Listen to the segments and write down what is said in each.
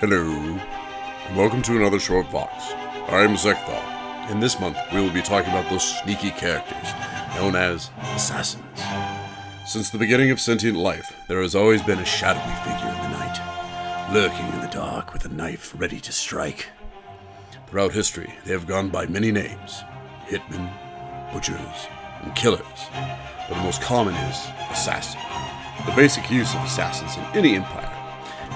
Hello, and welcome to another short vox. I'm Zeckthar, and this month we will be talking about those sneaky characters known as assassins. Since the beginning of sentient life, there has always been a shadowy figure in the night, lurking in the dark with a knife ready to strike. Throughout history, they have gone by many names: hitmen, butchers, and killers, but the most common is assassin. The basic use of assassins in any empire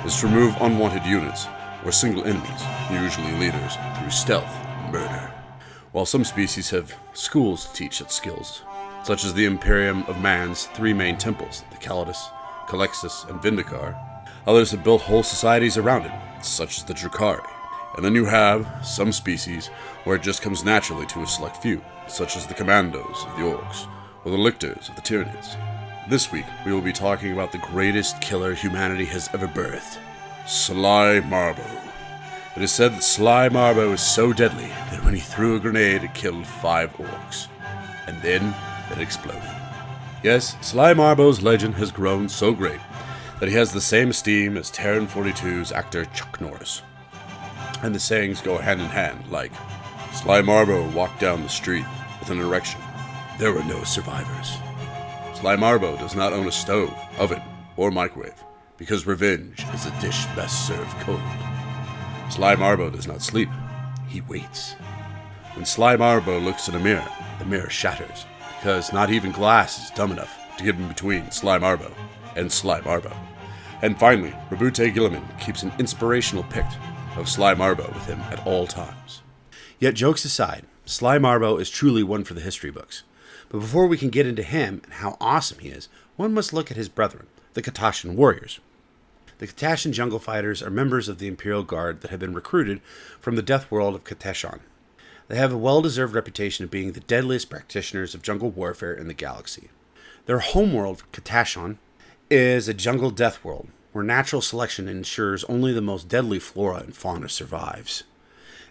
is to remove unwanted units or single enemies, usually leaders, through stealth and murder. While some species have schools to teach such skills, such as the Imperium of Man's three main temples, the Calidus, Calexis, and Vindikar, others have built whole societies around it, such as the Drukhari. And then you have some species where it just comes naturally to a select few, such as the Commandos of the Orcs, or the Lictors of the Tyranids. This week, we will be talking about the greatest killer humanity has ever birthed, Sly Marbo. It is said that Sly Marbo is so deadly that when he threw a grenade, it killed 5 orcs. And then it exploded. Yes, Sly Marbo's legend has grown so great that he has the same esteem as Terran 42's actor Chuck Norris. And the sayings go hand in hand, like, Sly Marbo walked down the street with an erection. There were no survivors. Sly Marbo does not own a stove, oven, or microwave, because revenge is a dish best served cold. Sly Marbo does not sleep, he waits. When Sly Marbo looks in a mirror, the mirror shatters, because not even glass is dumb enough to get in between Sly Marbo and Sly Marbo. And finally, Rabute Gilliman keeps an inspirational pic of Sly Marbo with him at all times. Yet jokes aside, Sly Marbo is truly one for the history books. But before we can get into him and how awesome he is, one must look at his brethren, the Katashan warriors. The Katashan jungle fighters are members of the Imperial Guard that have been recruited from the death world of Katashan. They have a well-deserved reputation of being the deadliest practitioners of jungle warfare in the galaxy. Their homeworld, Katashan, is a jungle death world, where natural selection ensures only the most deadly flora and fauna survives.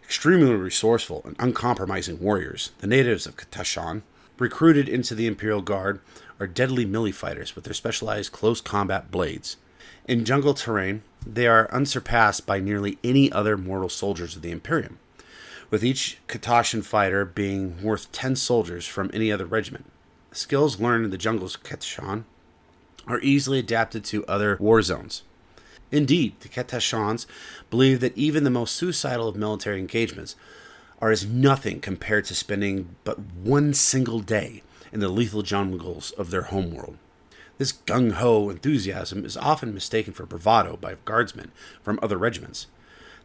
Extremely resourceful and uncompromising warriors, the natives of Katashan, recruited into the Imperial Guard, are deadly melee fighters with their specialized close combat blades. In jungle terrain, they are unsurpassed by nearly any other mortal soldiers of the Imperium, with each Katashan fighter being worth 10 soldiers from any other regiment. The skills learned in the jungles of Katashan are easily adapted to other war zones. Indeed, the Katashans believe that even the most suicidal of military engagements are as nothing compared to spending but one single day in the lethal jungles of their homeworld. This gung-ho enthusiasm is often mistaken for bravado by guardsmen from other regiments.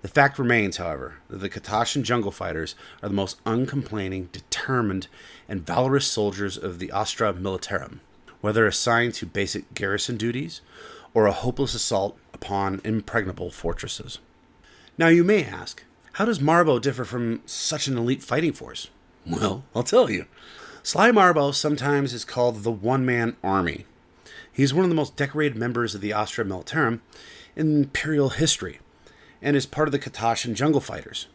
The fact remains, however, that the Katashan jungle fighters are the most uncomplaining, determined, and valorous soldiers of the Astra Militarum, whether assigned to basic garrison duties or a hopeless assault upon impregnable fortresses. Now you may ask, how does Marbo differ from such an elite fighting force? Well, I'll tell you. Sly Marbo sometimes is called the one-man army. He's one of the most decorated members of the Astra Militarum in Imperial history, and is part of the Katashan jungle fighters,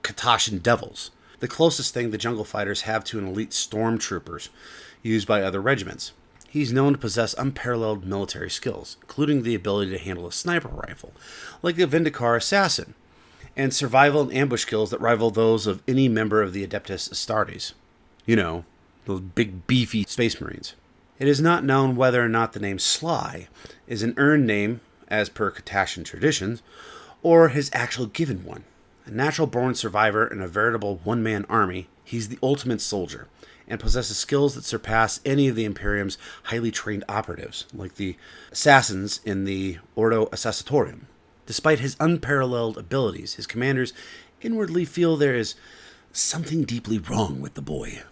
Katashan devils, the closest thing the jungle fighters have to an elite stormtroopers used by other regiments. He's known to possess unparalleled military skills, including the ability to handle a sniper rifle, like the Vindikar assassin, and survival and ambush skills that rival those of any member of the Adeptus Astartes. You know, those big beefy space marines. It is not known whether or not the name Sly is an earned name, as per Katashan traditions, or his actual given one. A natural-born survivor in a veritable one-man army, he's the ultimate soldier, and possesses skills that surpass any of the Imperium's highly trained operatives, like the assassins in the Ordo Assassitorum. Despite his unparalleled abilities, his commanders inwardly feel there is something deeply wrong with the boy.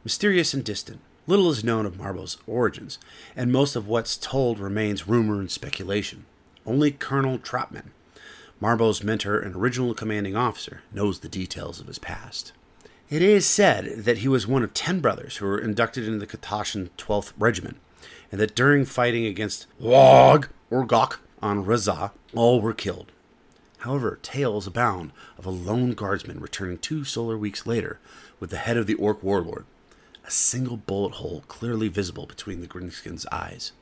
Mysterious and distant, little is known of Marbo's origins, and most of what's told remains rumor and speculation. Only Colonel Trotman, Marbo's mentor and original commanding officer, knows the details of his past. It is said that he was one of 10 brothers who were inducted into the Katashan 12th Regiment, and that during fighting against Wog or Gok on Razah, all were killed. However, tales abound of a lone guardsman returning 2 solar weeks later with the head of the Orc warlord, a single bullet hole clearly visible between the Greenskin's eyes.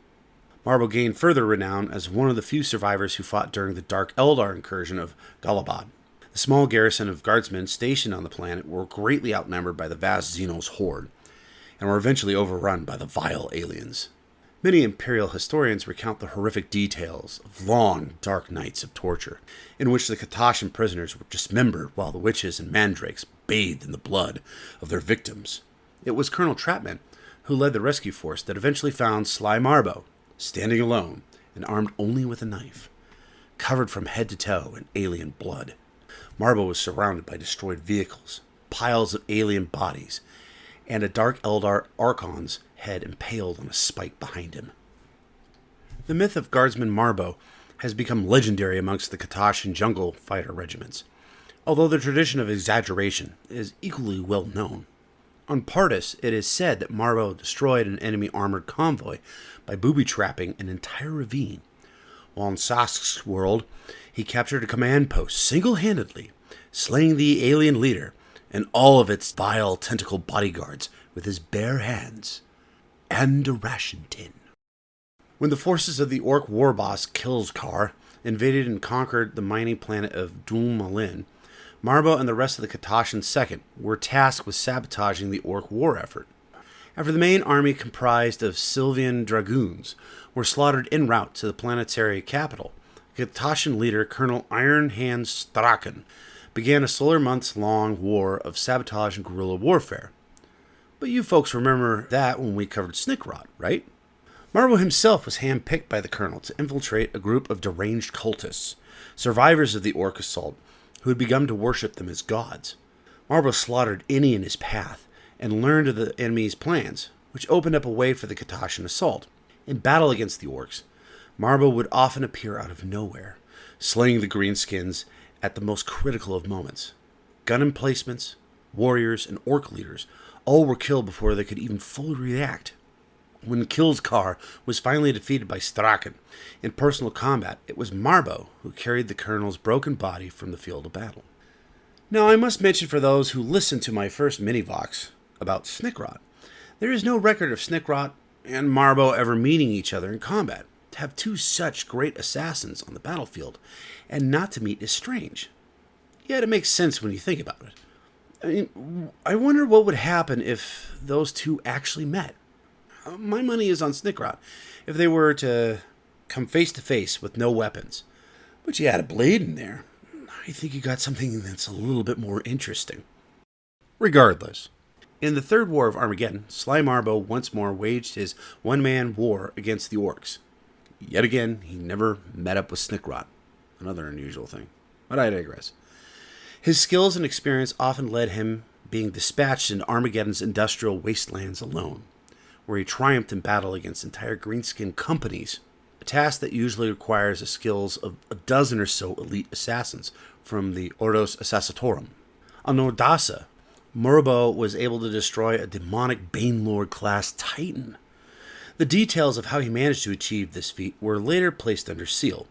Marbo gained further renown as one of the few survivors who fought during the Dark Eldar incursion of Galabad. The small garrison of guardsmen stationed on the planet were greatly outnumbered by the vast Xenos horde, and were eventually overrun by the vile aliens. Many Imperial historians recount the horrific details of long, dark nights of torture, in which the Katashan prisoners were dismembered while the witches and mandrakes bathed in the blood of their victims. It was Colonel Trapman who led the rescue force that eventually found Sly Marbo, standing alone and armed only with a knife, covered from head to toe in alien blood. Marbo was surrounded by destroyed vehicles, piles of alien bodies, and a Dark Eldar Archon's head impaled on a spike behind him. The myth of Guardsman Marbo has become legendary amongst the Katashan jungle fighter regiments, although the tradition of exaggeration is equally well known. On Pardis, it is said that Marbo destroyed an enemy armored convoy by booby-trapping an entire ravine, while in Sask's world, he captured a command post single-handedly, slaying the alien leader and all of its vile tentacle bodyguards with his bare hands, and a ration tin. When the forces of the Orc war boss Zeckthar invaded and conquered the mining planet of Dul Malin, Marbo and the rest of the Katashan Second were tasked with sabotaging the Orc war effort. After the main army, comprised of Sylvian dragoons, were slaughtered en route to the planetary capital, Katashan leader Colonel Iron Hand Strachan began a solar months-long war of sabotage and guerrilla warfare. But you folks remember that when we covered Snickrot, right? Marbo himself was handpicked by the colonel to infiltrate a group of deranged cultists, survivors of the Orc assault, who had begun to worship them as gods. Marbo slaughtered any in his path and learned of the enemy's plans, which opened up a way for the Katashan assault. In battle against the Orcs, Marbo would often appear out of nowhere, slaying the greenskins at the most critical of moments. Gun emplacements, warriors, and Orc leaders all were killed before they could even fully react. When Zeckthar was finally defeated by Strachan in personal combat, it was Marbo who carried the colonel's broken body from the field of battle. Now, I must mention for those who listened to my first mini-vox about Snickrot, there is no record of Snickrot and Marbo ever meeting each other in combat. To have two such great assassins on the battlefield and not to meet is strange. Yet it makes sense when you think about it. I mean, I wonder what would happen if those two actually met. My money is on Snickrot if they were to come face to face with no weapons. But you had a blade in there. I think you got something that's a little bit more interesting. Regardless, in the Third War of Armageddon, Sly Marbo once more waged his one-man war against the Orcs. Yet again, he never met up with Snickrot. Another unusual thing. But I digress. His skills and experience often led him being dispatched into Armageddon's industrial wastelands alone, where he triumphed in battle against entire greenskin companies, a task that usually requires the skills of a dozen or so elite assassins from the Ordos Assassitorum. On Ordasa, Marbo was able to destroy a demonic Banelord-class Titan. The details of how he managed to achieve this feat were later placed under seal,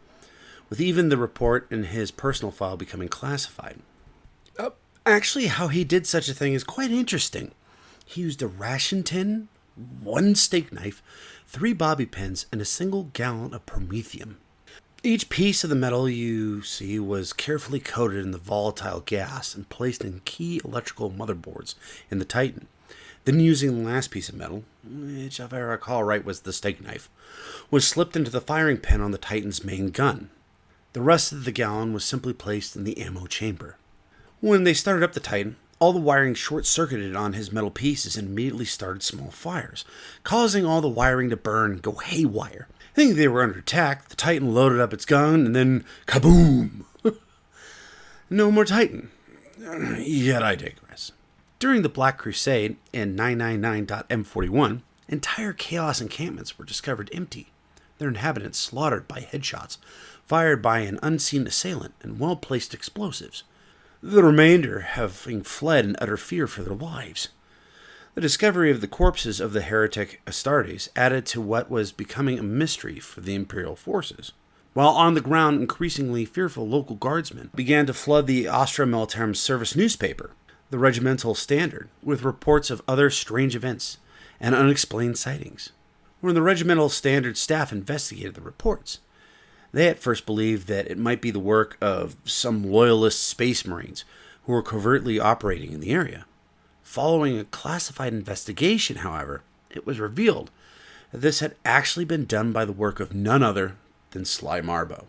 with even the report in his personal file becoming classified. Actually, how he did such a thing is quite interesting. He used a ration tin, one steak knife, 3 bobby pins, and a single gallon of promethium. Each piece of the metal you see was carefully coated in the volatile gas and placed in key electrical motherboards in the Titan. Then using the last piece of metal, which if I recall right was the steak knife, was slipped into the firing pin on the Titan's main gun. The rest of the gallon was simply placed in the ammo chamber. When they started up the Titan, all the wiring short-circuited on his metal pieces and immediately started small fires, causing all the wiring to burn and go haywire. Thinking they were under attack, the Titan loaded up its gun and then kaboom! No more Titan. Yet I digress. During the Black Crusade in 999.M41, entire Chaos encampments were discovered empty, their inhabitants slaughtered by headshots, fired by an unseen assailant and well-placed explosives. The remainder having fled in utter fear for their lives. The discovery of the corpses of the heretic Astartes added to what was becoming a mystery for the Imperial forces. While on the ground, increasingly fearful local guardsmen began to flood the Astra Militarum Service newspaper, the regimental standard, with reports of other strange events and unexplained sightings. When the regimental standard staff investigated the reports, they at first believed that it might be the work of some loyalist space marines who were covertly operating in the area. Following a classified investigation, however, it was revealed that this had actually been done by the work of none other than Sly Marbo.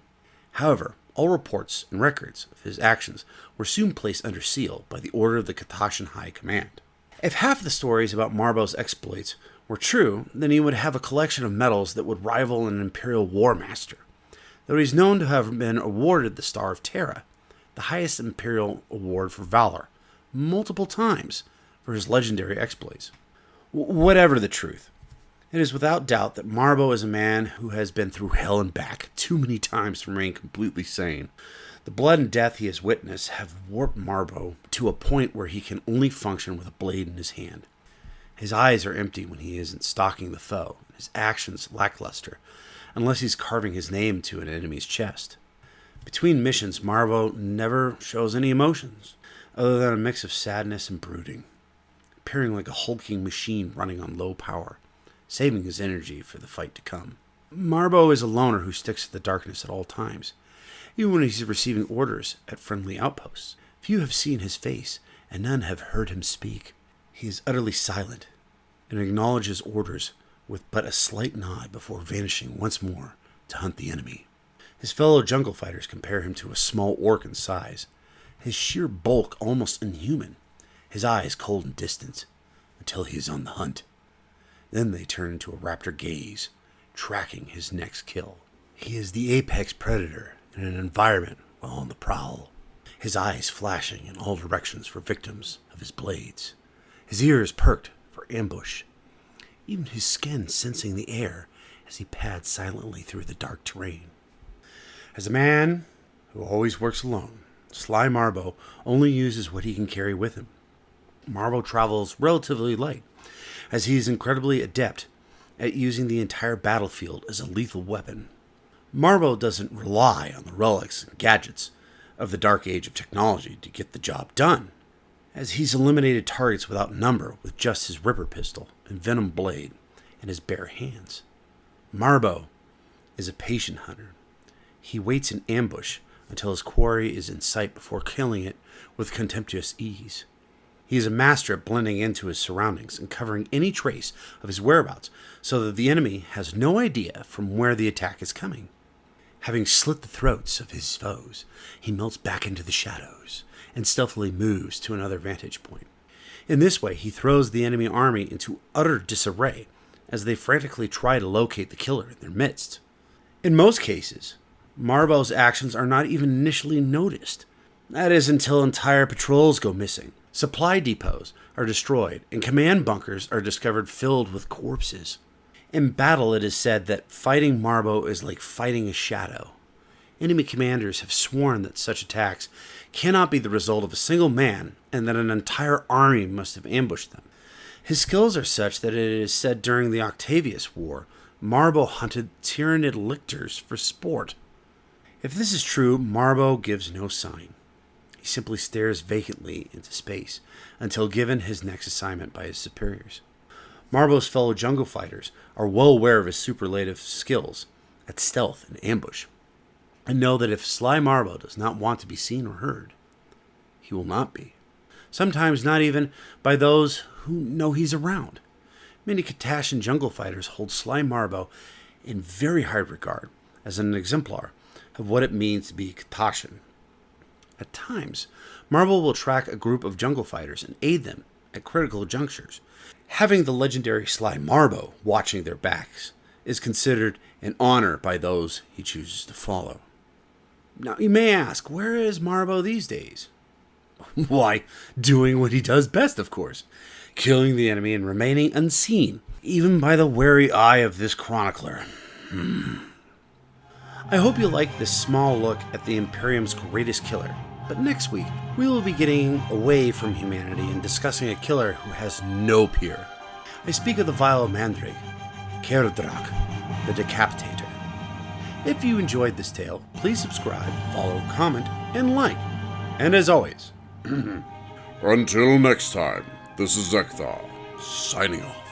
However, all reports and records of his actions were soon placed under seal by the order of the Katashan High Command. If half the stories about Marbo's exploits were true, then he would have a collection of medals that would rival an Imperial War Master, though he's known to have been awarded the Star of Terra, the highest Imperial award for valor, multiple times for his legendary exploits. Whatever the truth, it is without doubt that Marbo is a man who has been through hell and back too many times to remain completely sane. The blood and death he has witnessed have warped Marbo to a point where he can only function with a blade in his hand. His eyes are empty when he isn't stalking the foe, and his actions lackluster, unless he's carving his name to an enemy's chest. Between missions, Marbo never shows any emotions, other than a mix of sadness and brooding, appearing like a hulking machine running on low power, saving his energy for the fight to come. Marbo is a loner who sticks to the darkness at all times, even when he's receiving orders at friendly outposts. Few have seen his face, and none have heard him speak. He is utterly silent, and acknowledges orders with but a slight nod before vanishing once more to hunt the enemy. His fellow jungle fighters compare him to a small orc in size, his sheer bulk almost inhuman, his eyes cold and distant, until he is on the hunt. Then they turn into a raptor gaze, tracking his next kill. He is the apex predator in an environment while on the prowl, his eyes flashing in all directions for victims of his blades, his ears perked for ambush, even his skin sensing the air as he pads silently through the dark terrain. As a man who always works alone, Sly Marbo only uses what he can carry with him. Marbo travels relatively light, as he is incredibly adept at using the entire battlefield as a lethal weapon. Marbo doesn't rely on the relics and gadgets of the dark age of technology to get the job done, as he's eliminated targets without number with just his Ripper pistol and Venom blade in his bare hands. Marbo is a patient hunter. He waits in ambush until his quarry is in sight before killing it with contemptuous ease. He is a master at blending into his surroundings and covering any trace of his whereabouts so that the enemy has no idea from where the attack is coming. Having slit the throats of his foes, he melts back into the shadows and stealthily moves to another vantage point. In this way, he throws the enemy army into utter disarray as they frantically try to locate the killer in their midst. In most cases, Marbo's actions are not even initially noticed. That is until entire patrols go missing, supply depots are destroyed, and command bunkers are discovered filled with corpses. In battle, it is said that fighting Marbo is like fighting a shadow. Enemy commanders have sworn that such attacks cannot be the result of a single man, and that an entire army must have ambushed them. His skills are such that it is said during the Octavius War, Marbo hunted tyrannid lictors for sport. If this is true, Marbo gives no sign. He simply stares vacantly into space until given his next assignment by his superiors. Marbo's fellow jungle fighters are well aware of his superlative skills at stealth and ambush, and know that if Sly Marbo does not want to be seen or heard, he will not be. Sometimes not even by those who know he's around. Many Katashan jungle fighters hold Sly Marbo in very high regard as an exemplar of what it means to be Katashan. At times, Marbo will track a group of jungle fighters and aid them at critical junctures. Having the legendary Sly Marbo watching their backs is considered an honor by those he chooses to follow. Now, you may ask, where is Marbo these days? Why, doing what he does best, of course. Killing the enemy and remaining unseen, even by the wary eye of this chronicler. I hope you like this small look at the Imperium's greatest killer. But next week, we will be getting away from humanity and discussing a killer who has no peer. I speak of the vile mandrake, Kerdrak, the Decapitator. If you enjoyed this tale, please subscribe, follow, comment, and like. And as always, until next time, this is Zeckthar, signing off.